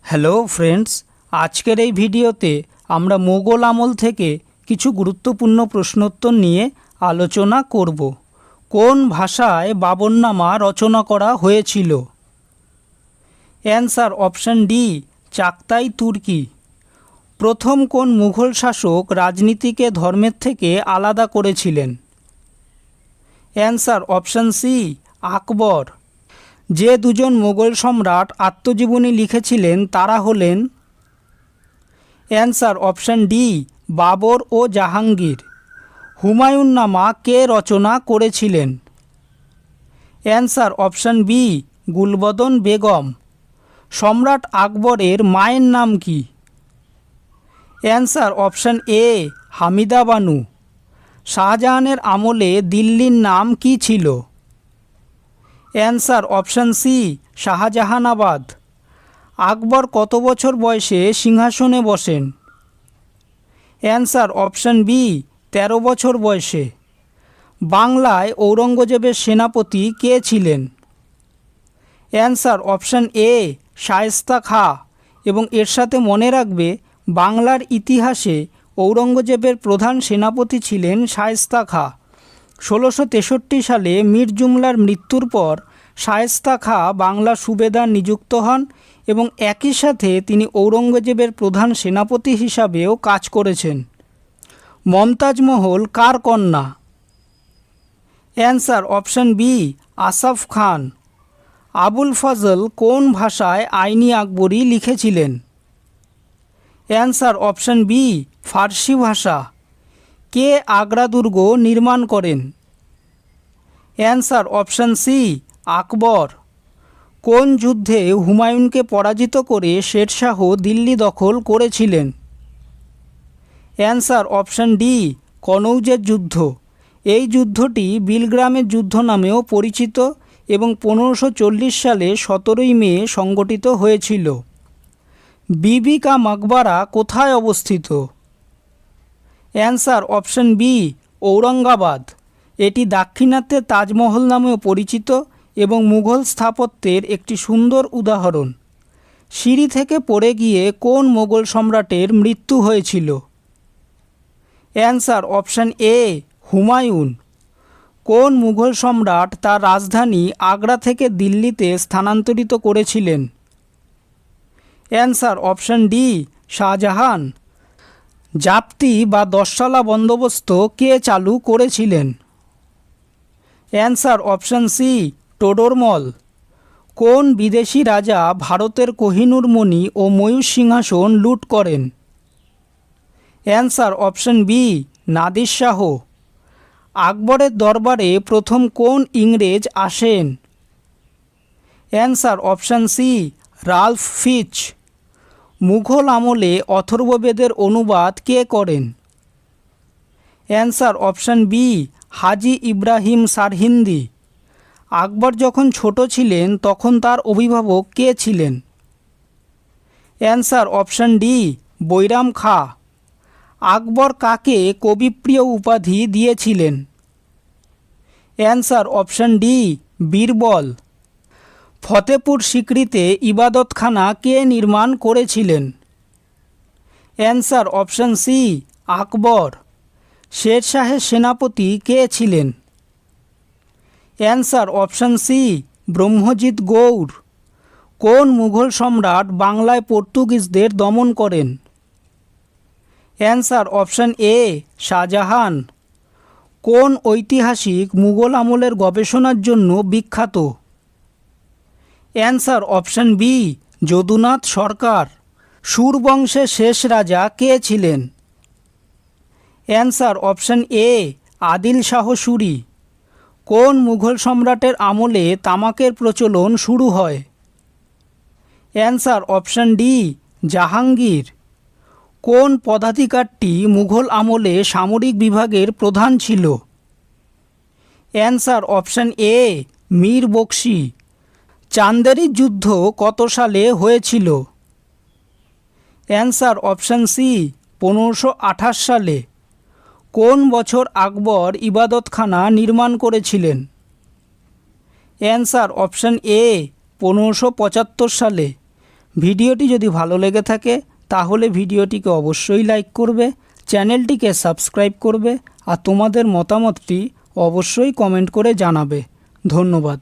Hello friends, আজকের এই ভিডিওতে আমরা মোগল আমল থেকে কিছু গুরুত্বপূর্ণ প্রশ্নোত্তর নিয়ে আলোচনা করব। কোন ভাষায় বাবরনামা রচনা করা হয়েছিল? অ্যান্সার অপশান ডি, চাগতাই তুর্কি। প্রথম কোন মুঘল শাসক রাজনীতিকে ধর্মের থেকে আলাদা করেছিলেন? Answer option C, Akbar. যে দুজন মোগল সম্রাট আত্মজীবনী লিখেছিলেন তারা হলেন? অ্যান্সার অপশান ডি, বাবর ও জাহাঙ্গীর। হুমায়ুন নামা কে রচনা করেছিলেন? Answer option B, Gulbadan Begum. সম্রাট আকবরের মায়ের নাম কি? Answer option A, Hamida Banu. শাহজাহানের আমলে দিল্লির নাম কি ছিল? Answer option C, Shahjahanabad. Akbar কত বছর বয়সে সিংহাসনে বসেন? অ্যান্সার অপশান বি, 13 বছর বয়সে। বাংলায় ঔরঙ্গজেবের সেনাপতি কে ছিলেন? অ্যান্সার অপশান এ, শায়েস্তা খাঁ। এবং এর সাথে মনে রাখবে, বাংলার ইতিহাসে ঔরঙ্গজেবের প্রধান সেনাপতি ছিলেন শায়েস্তা খাঁ। 1663 সালে মীর জুমলার মৃত্যুর পর শায়েস্তা খাঁ বাংলার সুবেদার নিযুক্ত হন এবং একই সাথে তিনি ঔরঙ্গজেবের প্রধান সেনাপতি হিসাবেও কাজ করেছেন। মমতাজ মহল কার কন্যা? অ্যান্সার অপশান বি, আসাফ খান। আবুল ফজল কোন ভাষায় আইনি আকবরী লিখেছিলেন? অ্যান্সার অপশান বি, ফার্সি ভাষা। কে আগ্রা দুর্গ নির্মাণ করেন? অ্যান্সার অপশান সি, আকবর। কোন যুদ্ধে হুমায়ুনকে পরাজিত করে শেরশাহ দিল্লি দখল করেছিলেন? অ্যান্সার অপশান ডি, কনৌজের যুদ্ধ। এই যুদ্ধটি বিলগ্রামের যুদ্ধ নামেও পরিচিত এবং 1540 সালে 17ই মে সংগঠিত হয়েছিল। বিবি কা মকবরা কোথায় অবস্থিত? Answer option B, Aurangabad. এটি দাক্ষিণাত্যের তাজমহল নামেও পরিচিত এবং মুঘল স্থাপত্যের একটি সুন্দর উদাহরণ। সিঁড়ি থেকে পড়ে গিয়ে কোন মোগল সম্রাটের মৃত্যু হয়েছিল? অ্যান্সার অপশান এ, হুমায়ুন। কোন মুঘল সম্রাট তার রাজধানী আগ্রা থেকে দিল্লিতে স্থানান্তরিত করেছিলেন? Answer option D, Shahjahan. জাপ্তি বা দশসালা বন্দোবস্ত কে চালু করেছিলেন? Answer option C, Todarmal. কোন বিদেশি রাজা ভারতের কোহিনূর মণি ও ময়ূর সিংহাসন লুট করেন? Answer option B, Nadir Shah. আকবরের দরবারে প্রথম কোন ইংরেজ আসেন? অ্যান্সার অপশান সি, রাল্ফ ফিচ। মুঘল আমলে অথর্ববেদের অনুবাদ কে করেন? অ্যান্সার অপশান বি, হাজি ইব্রাহিম সারহিন্দি। আকবর যখন ছোট ছিলেন তখন তার অভিভাবক কে ছিলেন? Answer option D, Bairam Khan. আকবর কাকে কবিপ্রিয় উপাধি দিয়েছিলেন? Answer option D, Birbal. Fatehpur সিক্রিতে Ibadatkhana কে নির্মাণ করেছিলেন? অ্যান্সার অপশান সি, আকবর। শেরশাহের সেনাপতি কে ছিলেন? Answer option C, Brahmajit Gour. কোন মুঘল সম্রাট বাংলায় পর্তুগিজদের দমন করেন? অ্যান্সার অপশান এ, শাহজাহান। কোন ঐতিহাসিক মুঘল আমলের গবেষণার জন্য বিখ্যাত? অ্যান্সার অপশান বি, যদুনাথ সরকার। সুর বংশের শেষ রাজা কে ছিলেন? অ্যান্সার অপশান এ, আদিল শাহ সুরি। কোন মুঘল সম্রাটের আমলে তামাকের প্রচলন শুরু হয়? Answer option D, Jahangir. কোন পদাধিকারটি মুঘল আমলে সামরিক বিভাগের প্রধান ছিল? অ্যান্সার অপশান এ, মীর বকশী। চান্দেরির যুদ্ধ কত সালে হয়েছিল? অ্যান্সার অপশান সি, 1528 সালে। কোন বছর আকবর ইবাদতখানা নির্মাণ করেছিলেন? অ্যান্সার অপশান এ, 1575 সালে। ভিডিওটি যদি ভালো লেগে থাকে তাহলে ভিডিওটিকে অবশ্যই লাইক করবে, চ্যানেলটিকে সাবস্ক্রাইব করবে আর তোমাদের মতামতটি অবশ্যই কমেন্ট করে জানাবে। ধন্যবাদ।